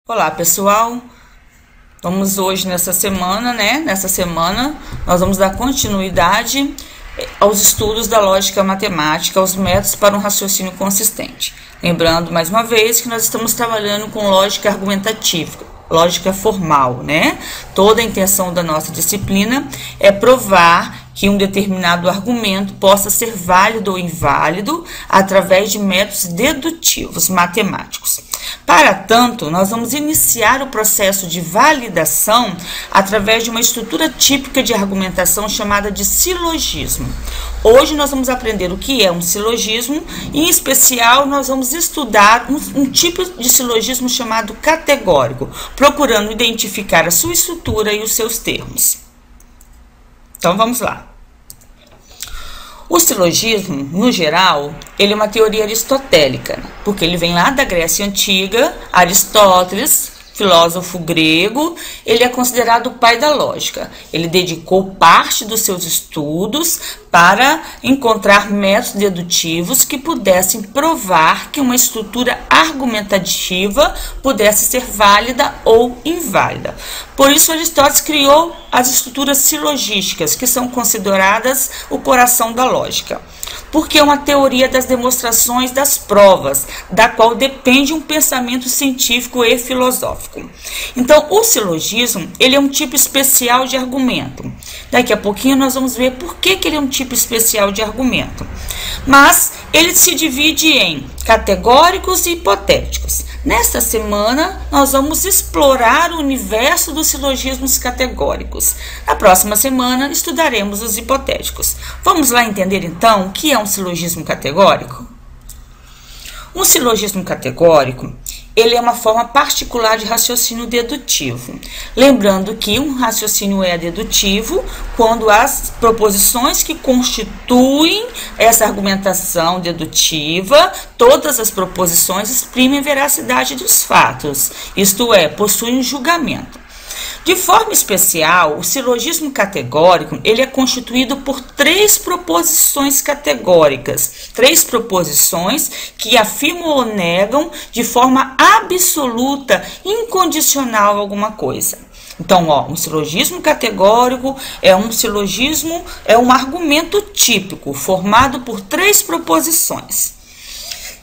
Olá, pessoal. Vamos hoje nessa semana, nós vamos dar continuidade aos estudos da lógica matemática, aos métodos para um raciocínio consistente. Lembrando mais uma vez que nós estamos trabalhando com lógica argumentativa, lógica formal, né? Toda a intenção da nossa disciplina é provar que um determinado argumento possa ser válido ou inválido através de métodos dedutivos matemáticos. Para tanto, nós vamos iniciar o processo de validação através de uma estrutura típica de argumentação chamada de silogismo. Hoje nós vamos aprender o que é um silogismo e, em especial, nós vamos estudar um tipo de silogismo chamado categórico, procurando identificar a sua estrutura e os seus termos. Então, vamos lá. O silogismo, no geral, ele é uma teoria aristotélica, porque ele vem lá da Grécia Antiga. Aristóteles, filósofo grego, ele é considerado o pai da lógica. Ele dedicou parte dos seus estudos para encontrar métodos dedutivos que pudessem provar que uma estrutura argumentativa pudesse ser válida ou inválida. Por isso, Aristóteles criou as estruturas silogísticas, que são consideradas o coração da lógica, porque é uma teoria das demonstrações das provas, da qual depende um pensamento científico e filosófico. Então, o silogismo, ele é um tipo especial de argumento. Daqui a pouquinho nós vamos ver por que ele é um tipo especial de argumento. Mas ele se divide em categóricos e hipotéticos. Nesta semana, nós vamos explorar o universo dos silogismos categóricos. Na próxima semana, estudaremos os hipotéticos. Vamos lá entender, então, o que é um silogismo categórico? Um silogismo categórico, ele é uma forma particular de raciocínio dedutivo. Lembrando que um raciocínio é dedutivo quando as proposições que constituem essa argumentação dedutiva, todas as proposições exprimem veracidade dos fatos, isto é, possuem um julgamento. De forma especial, o silogismo categórico, ele é constituído por três proposições categóricas, três proposições que afirmam ou negam de forma absoluta, incondicional alguma coisa. Então, um silogismo categórico é um argumento típico, formado por três proposições.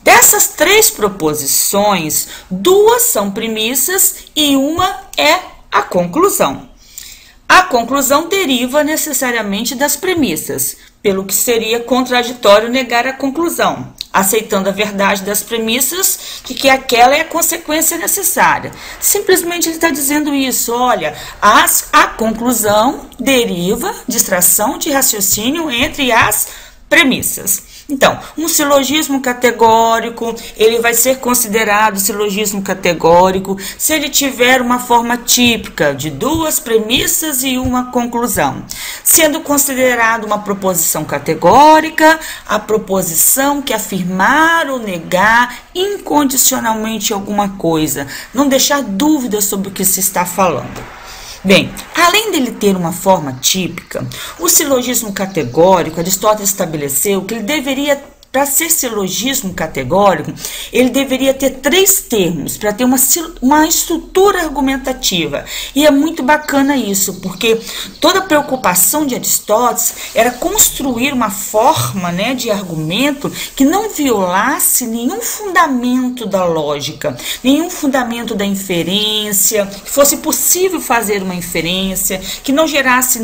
Dessas três proposições, duas são premissas e uma é a conclusão. A conclusão deriva necessariamente das premissas, pelo que seria contraditório negar a conclusão, aceitando a verdade das premissas de que aquela é a consequência necessária. Simplesmente ele está dizendo isso, olha, a conclusão deriva de extração de raciocínio entre as premissas. Então, um silogismo categórico, ele vai ser considerado silogismo categórico se ele tiver uma forma típica de duas premissas e uma conclusão, sendo considerado uma proposição categórica a proposição que afirmar ou negar incondicionalmente alguma coisa, não deixar dúvidas sobre o que se está falando. Bem, além dele ter uma forma típica, o silogismo categórico, Aristóteles estabeleceu que ele deveria, para ser silogismo categórico, ele deveria ter três termos para ter uma estrutura argumentativa. E é muito bacana isso, porque toda a preocupação de Aristóteles era construir uma forma, de argumento que não violasse nenhum fundamento da lógica, nenhum fundamento da inferência, que fosse possível fazer uma inferência, que não gerasse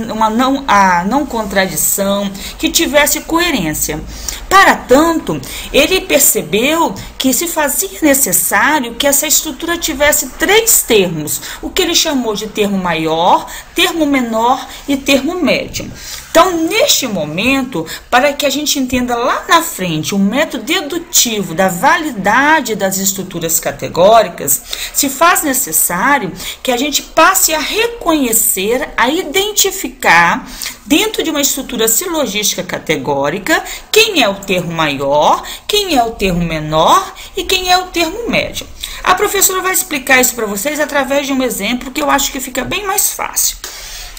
a não contradição, que tivesse coerência. Para tanto, ele percebeu que se fazia necessário que essa estrutura tivesse três termos, o que ele chamou de termo maior, termo menor e termo médio. Então, neste momento, para que a gente entenda lá na frente o método dedutivo da validade das estruturas categóricas, se faz necessário que a gente passe a reconhecer, a identificar, dentro de uma estrutura silogística categórica, quem é o termo maior, quem é o termo menor e quem é o termo médio. A professora vai explicar isso para vocês através de um exemplo que eu acho que fica bem mais fácil.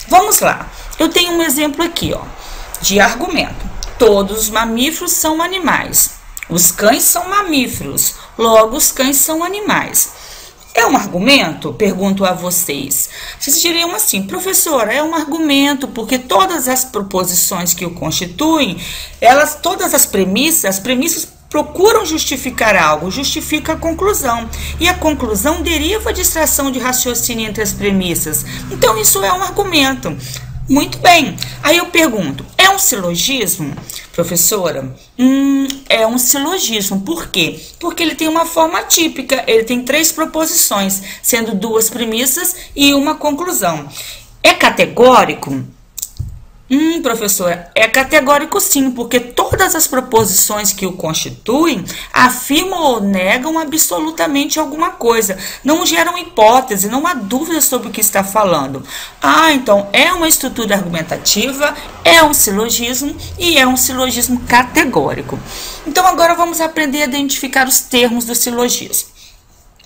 Vamos lá. Eu tenho um exemplo aqui, de argumento. Todos os mamíferos são animais. Os cães são mamíferos. Logo, os cães são animais. É um argumento? Pergunto a vocês. Vocês diriam assim, professora, é um argumento porque todas as proposições que o constituem, todas as premissas procuram justificar algo, justifica a conclusão. E a conclusão deriva de extração de raciocínio entre as premissas. Então, isso é um argumento. Muito bem. Aí eu pergunto, é um silogismo, professora? É um silogismo. Por quê? Porque ele tem uma forma típica. Ele tem 3 proposições, sendo 2 premissas e uma conclusão. É categórico? Professora, é categórico sim, porque todas as proposições que o constituem afirmam ou negam absolutamente alguma coisa, não geram hipótese, não há dúvida sobre o que está falando. Então é uma estrutura argumentativa, é um silogismo e é um silogismo categórico. Então agora vamos aprender a identificar os termos do silogismo.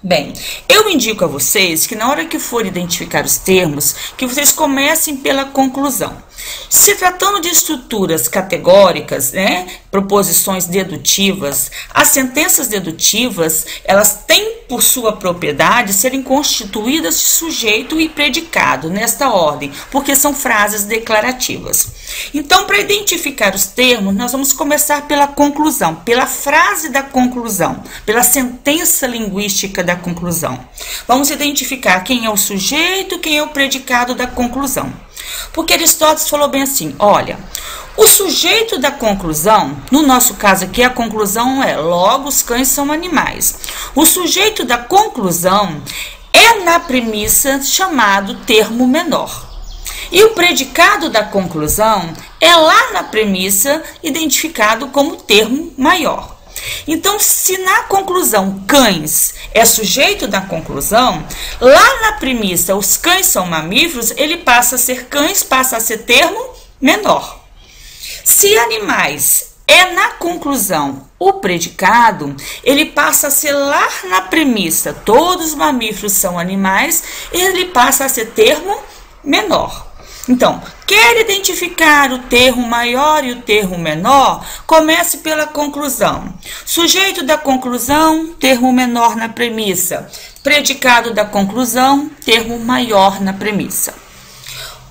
Bem, eu indico a vocês que na hora que for identificar os termos, que vocês comecem pela conclusão. Se tratando de estruturas categóricas, proposições dedutivas, as sentenças dedutivas, elas têm por sua propriedade serem constituídas de sujeito e predicado, nesta ordem, porque são frases declarativas. Então, para identificar os termos, nós vamos começar pela conclusão, pela frase da conclusão, pela sentença linguística da conclusão. Vamos identificar quem é o sujeito, quem é o predicado da conclusão. Porque Aristóteles falou bem assim, olha, o sujeito da conclusão, no nosso caso aqui a conclusão é logo os cães são animais. O sujeito da conclusão é na premissa chamado termo menor. E o predicado da conclusão é lá na premissa identificado como termo maior. Então, se na conclusão cães é sujeito da conclusão, lá na premissa os cães são mamíferos, ele passa a ser cães, passa a ser termo menor. Se animais é na conclusão o predicado, ele passa a ser lá na premissa todos os mamíferos são animais, ele passa a ser termo menor. Então, quer identificar o termo maior e o termo menor? Comece pela conclusão. Sujeito da conclusão, termo menor na premissa. Predicado da conclusão, termo maior na premissa.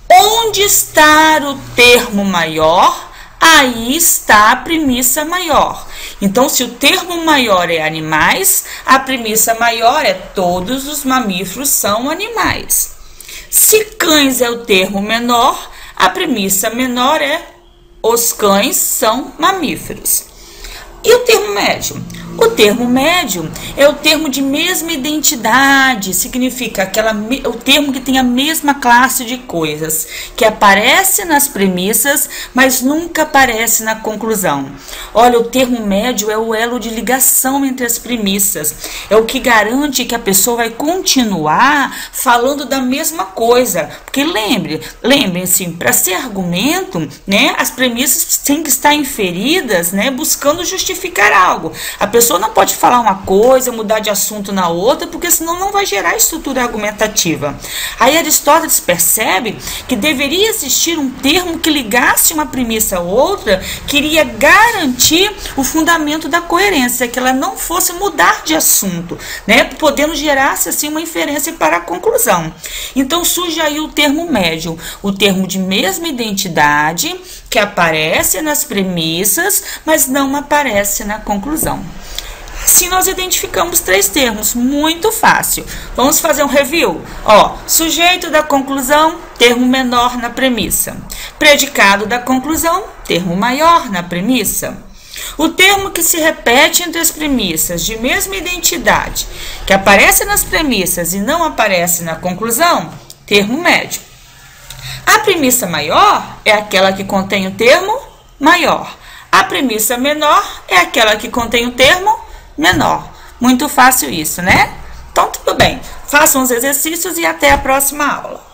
Onde está o termo maior? Aí está a premissa maior. Então, se o termo maior é animais, a premissa maior é todos os mamíferos são animais. Se cães é o termo menor, a premissa menor é os cães são mamíferos. E o termo médio? O termo médio é o termo de mesma identidade, significa o termo que tem a mesma classe de coisas, que aparece nas premissas, mas nunca aparece na conclusão. Olha, o termo médio é o elo de ligação entre as premissas, é o que garante que a pessoa vai continuar falando da mesma coisa, porque lembrem-se, para ser argumento, as premissas têm que estar inferidas, buscando justificar algo. A pessoa não pode falar uma coisa, mudar de assunto na outra, porque senão não vai gerar estrutura argumentativa. Aí Aristóteles percebe que deveria existir um termo que ligasse uma premissa a outra, que iria garantir o fundamento da coerência, que ela não fosse mudar de assunto, podendo gerar-se assim uma inferência para a conclusão. Então surge aí o termo médio, o termo de mesma identidade, que aparece nas premissas, mas não aparece na conclusão. Assim nós identificamos 3 termos, muito fácil. Vamos fazer um review? Sujeito da conclusão, termo menor na premissa. Predicado da conclusão, termo maior na premissa. O termo que se repete entre as premissas de mesma identidade, que aparece nas premissas e não aparece na conclusão, termo médio. A premissa maior é aquela que contém o termo maior. A premissa menor é aquela que contém o termo menor. Muito fácil isso, né? Então, tudo bem. Façam os exercícios e até a próxima aula.